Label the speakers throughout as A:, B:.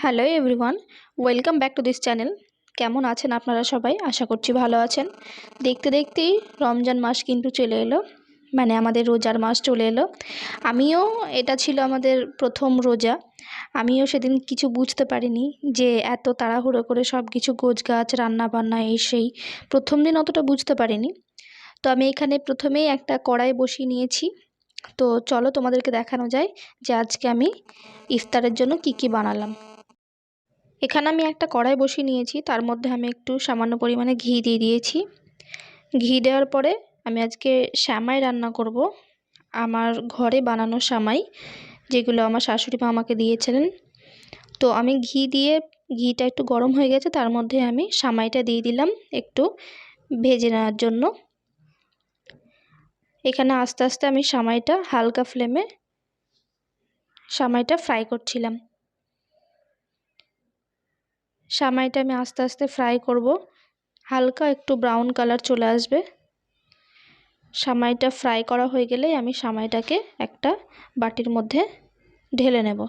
A: Hello everyone, welcome back to this channel. কেমন আছেন আপনারা সবাই? আশা করছি ভালো আছেন। দেখতে দেখতেই রমজান মাস কিন্তু চলে এলো, মানে আমাদের রোজার মাস চলে এলো। আমিও এটা ছিল আমাদের প্রথম রোজা। আমিও সেদিন কিছু বুঝতে পারিনি যে এত তাড়াহুড়ো করে সব কিছু গোছগাছ রান্নাবান্না এই সেই প্রথম দিন অতটা বুঝতে পারিনি। তো আমি এখানে প্রথমেই একটা কড়াই বসিয়ে নিয়েছি। তো চলো তোমাদেরকে দেখানো যায় যে আজকে আমি ইফতারের জন্য কি কি বানালাম। এখানে আমি একটা কড়াই বসিয়ে নিয়েছি, তার মধ্যে আমি একটু সামান্য পরিমাণে ঘি দিয়ে দিয়েছি। ঘি দেওয়ার পরে আমি আজকে সেমাই রান্না করব, আমার ঘরে বানানো সেমাই, যেগুলো আমার শাশুড়ি মা আমাকে দিয়েছিলেন। তো আমি ঘিটা একটু গরম হয়ে গেছে, তার মধ্যে আমি সেমাইটা দিয়ে দিলাম একটু ভেজে নেওয়ার জন্য। এখানে আস্তে আস্তে আমি সেমাইটা হালকা ফ্লেমে সেমাইটা ফ্রাই করছিলাম। সেমাইটা আমি আস্তে আস্তে ফ্রাই করব, হালকা একটু ব্রাউন কালার চলে আসবে। সেমাইটা ফ্রাই করা হয়ে গেলেই আমি সেমাইটাকে একটা বাটির মধ্যে ঢেলে নেব।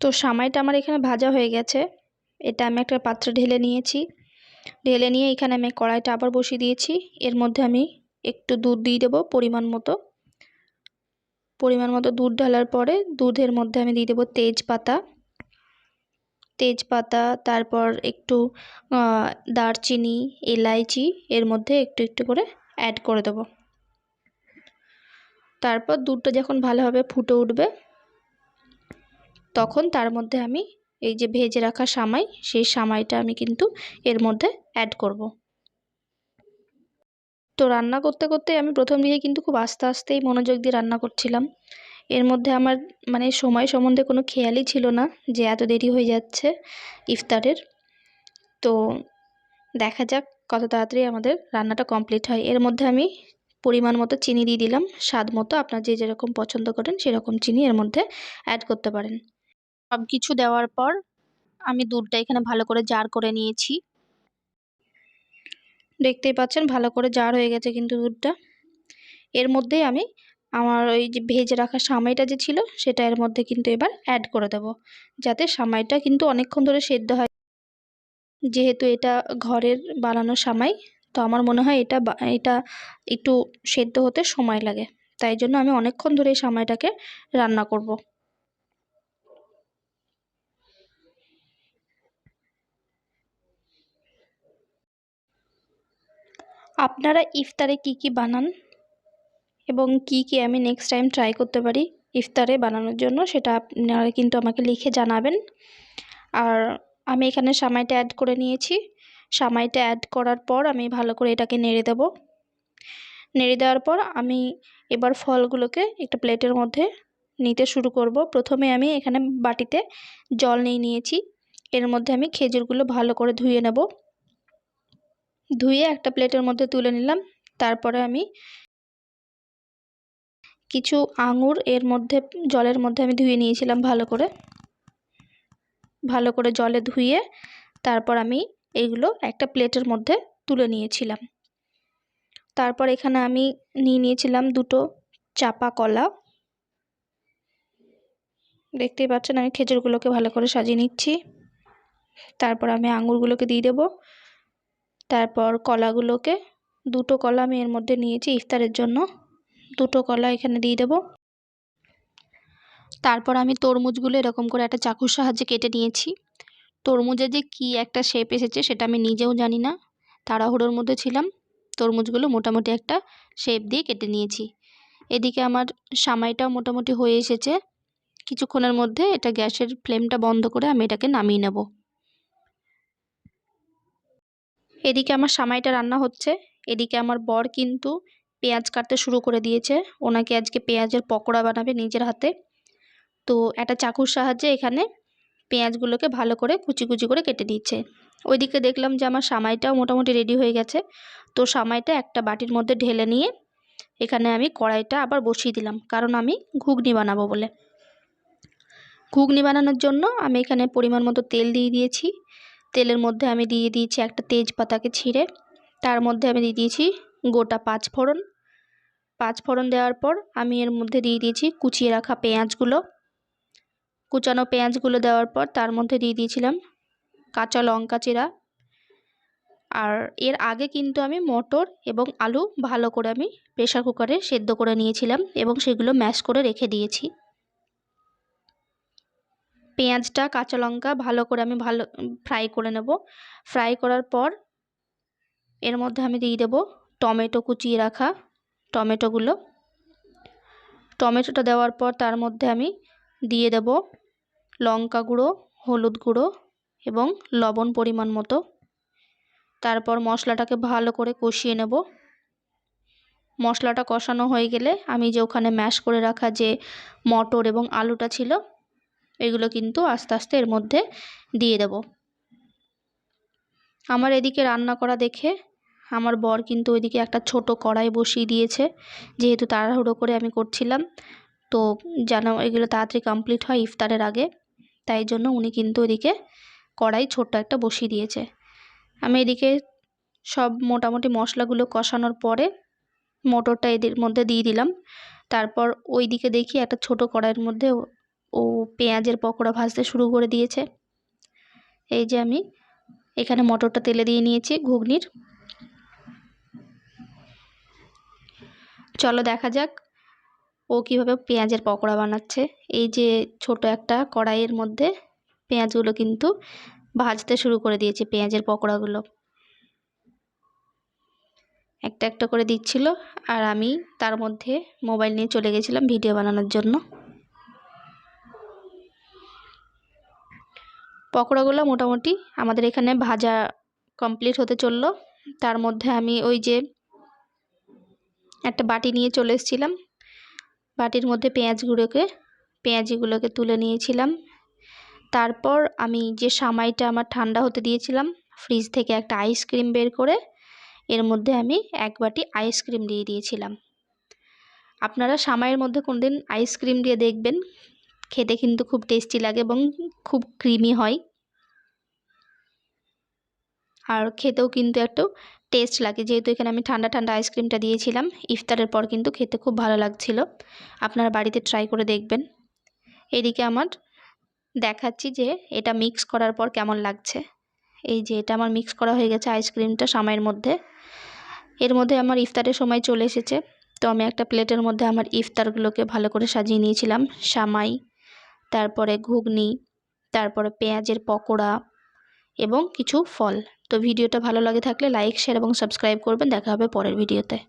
A: তো সেমাইটা আমার এখানে ভাজা হয়ে গেছে, এটা আমি একটা পাত্রে ঢেলে নিয়েছি। ঢেলে নিয়ে এখানে আমি কড়াইটা আবার বসিয়ে দিয়েছি। এর মধ্যে আমি একটু দুধ দিয়ে দেবো পরিমাণ মতো। দুধ ঢালার পরে দুধের মধ্যে আমি দিয়ে দেবো তেজপাতা, তারপর একটু দারচিনি, এলাইচি এর মধ্যে একটু একটু করে অ্যাড করে দেবো। তারপর দুধটা যখন ভালোভাবে ফুটে উঠবে তখন তার মধ্যে আমি এই যে ভেজে রাখা সেমাই, সেই সেমাইটা আমি কিন্তু এর মধ্যে অ্যাড করব। তো রান্না করতে করতে আমি প্রথম দিকে কিন্তু খুব আস্তে আস্তেই মনোযোগ দিয়ে রান্না করছিলাম। এর মধ্যে আমার মানে সময় সম্বন্ধে কোনো খেয়ালই ছিল না যে এত দেরি হয়ে যাচ্ছে ইফতারের। তো দেখা যাক কত তাড়াতাড়ি আমাদের রান্নাটা কমপ্লিট হয়। এর মধ্যে আমি পরিমাণ মতো চিনি দিয়ে দিলাম, স্বাদ মতো। আপনার যে যেরকম পছন্দ করেন সেরকম চিনি এর মধ্যে অ্যাড করতে পারেন। সব কিছু দেওয়ার পর আমি দুধটা এখানে ভালো করে জার করে নিয়েছি। দেখতেই পাচ্ছেন ভালো করে জার হয়ে গেছে কিন্তু দুধটা। এর মধ্যেই আমি আমার ওই যে ভেজে রাখা সেমাইটা যে ছিল সেটা এর মধ্যে কিন্তু এবার অ্যাড করে দেব, যাতে সেমাইটা কিন্তু অনেকক্ষণ ধরে সেদ্ধ হয়। যেহেতু এটা ঘরের বানানো সেমাই, তো আমার মনে হয় এটা একটু সেদ্ধ হতে সময় লাগে, তাই জন্য আমি অনেকক্ষণ ধরে এই সেমাইটাকে রান্না করব। আপনারা ইফতারে কি কি বানান এবং কি কি আমি নেক্সট টাইম ট্রাই করতে পারি ইফতারে বানানোর জন্য, সেটা আপনারা কিন্তু আমাকে লিখে জানাবেন। আর আমি এখানে সেমাইটা অ্যাড করে নিয়েছি। সেমাইটা অ্যাড করার পর আমি ভালো করে এটাকে নেড়ে দেব। নেড়ে দেওয়ার পর আমি এবার ফলগুলোকে একটা প্লেটের মধ্যে নিতে শুরু করব। প্রথমে আমি এখানে বাটিতে জল নিয়েছি। এর মধ্যে আমি খেজুরগুলো ভালো করে ধুয়ে নেব। ধুয়ে একটা প্লেটের মধ্যে তুলে নিলাম। তারপরে আমি কিছু আঙুর জলের মধ্যে আমি ধুয়ে নিয়েছিলাম ভালো করে জলে ধুয়ে তারপর আমি এইগুলো একটা প্লেটের মধ্যে তুলে নিয়েছিলাম। তারপর এখানে আমি নিয়েছিলাম দুটো চাপা কলা। দেখতেই পাচ্ছেন আমি খেজুরগুলোকে ভালো করে সাজিয়ে নিচ্ছি। তারপর আমি আঙুরগুলোকে দিয়ে দেব। তারপর কলাগুলোকে, দুটো কলা আমি এর মধ্যে নিয়েছি ইফতারের জন্য, দুটো কলা এখানে দিয়ে দেব। তারপর আমি তরমুজগুলো এরকম করে একটা চাকুর সাহায্যে কেটে নিয়েছি। তরমুজে যে কি একটা শেপ এসেছে সেটা আমি নিজেও জানি না, তাড়াহুড়োর মধ্যে ছিলাম। তরমুজগুলো মোটামুটি একটা শেপ দিয়ে কেটে নিয়েছি। এদিকে আমার সেমাইটাও মোটামুটি হয়ে এসেছে। কিছুক্ষণের মধ্যে এটা গ্যাসের ফ্লেমটা বন্ধ করে আমি এটাকে নামিয়ে নেব। এদিকে আমার সেমাইটা রান্না হচ্ছে, এদিকে আমার বর কিন্তু পেঁয়াজ কাটতে শুরু করে দিয়েছে। ওনাকে আজকে পেঁয়াজের পকোড়া বানাবে নিজের হাতে। তো একটা চাকুর সাহায্যে এখানে পেঁয়াজগুলোকে ভালো করে কুচি কুচি করে কেটে দিচ্ছে। ওইদিকে দেখলাম যে আমার সেমাইটাও মোটামুটি রেডি হয়ে গেছে। তো সেমাইটা একটা বাটির মধ্যে ঢেলে নিয়ে এখানে আমি কড়াইটা আবার বসিয়ে দিলাম, কারণ আমি ঘুগনি বানাবো বলে। ঘুগনি বানানোর জন্য আমি এখানে পরিমাণ মতো তেল দিয়ে দিয়েছি। তেলের মধ্যে আমি দিয়ে দিয়েছি একটা তেজপাতাকে ছিঁড়ে। তার মধ্যে আমি দিয়ে দিয়েছি গোটা পাঁচফোড়ন দেওয়ার পর আমি এর মধ্যে দিয়ে দিয়েছি কুচিয়ে রাখা পেঁয়াজগুলো। কুচানো পেঁয়াজগুলো দেওয়ার পর তার মধ্যে দিয়ে দিয়েছিলাম কাঁচা লঙ্কা চিরা। আর এর আগে কিন্তু আমি মটর এবং আলু ভালো করে আমি প্রেসার কুকারে সেদ্ধ করে নিয়েছিলাম এবং সেগুলো ম্যাশ করে রেখে দিয়েছি। পেঁয়াজটা কাঁচা লঙ্কা ভালো করে আমি ফ্রাই করে নেব। ফ্রাই করার পর এর মধ্যে আমি দিয়ে দেব টমেটো কুচিয়ে রাখা টমেটোগুলো। টমেটোটা দেওয়ার পর তার মধ্যে আমি দিয়ে দেব লঙ্কা গুঁড়ো, হলুদ গুঁড়ো এবং লবণ পরিমাণ মতো। তারপর মশলাটাকে ভালো করে কষিয়ে নেব। মশলাটা কষানো হয়ে গেলে আমি যে ওখানে ম্যাশ করে রাখা যে মটর এবং আলুটা ছিল এগুলো কিন্তু আস্তে আস্তে এর মধ্যে দিয়ে দেব। আমার এদিকে রান্না করা দেখে আমার বর কিন্তু ওইদিকে একটা ছোট কড়াই বসিয়ে দিয়েছে, যেহেতু তাড়াহুড়ো করে আমি করছিলাম তো যেন এগুলো তাড়াতাড়ি কমপ্লিট হয় ইফতারের আগে, তাই জন্য উনি কিন্তু ওইদিকে কড়াই ছোট্ট একটা বসিয়ে দিয়েছে। আমি এদিকে সব মোটামুটি মশলাগুলো কষানোর পরে মটরটা এদের মধ্যে দিয়ে দিলাম। তারপর ওইদিকে দেখি একটা ছোট কড়াইয়ের মধ্যে ও পেঁয়াজের পকোড়া ভাজতে শুরু করে দিয়েছে। এই যে আমি এখানে মটরটা তেলে দিয়ে নিয়েছি ঘুগনির। চলো দেখা যাক ও কীভাবে পেঁয়াজের পকোড়া বানাচ্ছে। এই যে ছোট একটা কড়াইয়ের মধ্যে পেঁয়াজগুলো কিন্তু ভাজতে শুরু করে দিয়েছে। পেঁয়াজের পকোড়াগুলো একটা একটা করে দিচ্ছিল আর আমি তার মধ্যে মোবাইল নিয়ে চলে গেছিলাম ভিডিও বানানোর জন্য। পকোড়াগুলো মোটামুটি আমাদের এখানে ভাজা কমপ্লিট হতে চললো। তার মধ্যে আমি ওই যে একটা বাটি নিয়ে চলে এসেছিলাম, বাটির মধ্যে পেঁয়াজিগুলোকে তুলে নিয়েছিলাম। তারপর আমি যে সামাইটা আমার ঠান্ডা হতে দিয়েছিলাম ফ্রিজ থেকে একটা আইসক্রিম বের করে এর মধ্যে আমি এক বাটি আইসক্রিম দিয়ে দিয়েছিলাম। আপনারা সামাইয়ের মধ্যে কোনদিন আইসক্রিম দিয়ে দেখবেন, খেতে কিন্তু খুব টেস্টি লাগে এবং খুব ক্রিমি হয় আর খেতেও কিন্তু একটু টেস্ট লাগে। যেহেতু এখানে আমি ঠান্ডা ঠান্ডা আইসক্রিমটা দিয়েছিলাম ইফতারের পর কিন্তু খেতে খুব ভালো লাগছিল। আপনারা বাড়িতে ট্রাই করে দেখবেন। এদিকে আমার দেখাচ্ছি যে এটা মিক্স করার পর কেমন লাগছে। এই যে এটা আমার মিক্স করা হয়ে গেছে আইসক্রিমটা সামাইয়ের মধ্যে। এর মধ্যে আমার ইফতারের সময় চলে এসেছে, তো আমি একটা প্লেটের মধ্যে আমার ইফতারগুলোকে ভালো করে সাজিয়ে নিয়েছিলাম। সামাই, তারপরে ঘুগনি, তারপরে পেঁয়াজের পকোড়া এবং কিছু ফল। তো ভিডিওটা ভালো লাগে থাকলে লাইক, শেয়ার এবং সাবস্ক্রাইব করবেন। দেখা হবে পরের ভিডিওতে।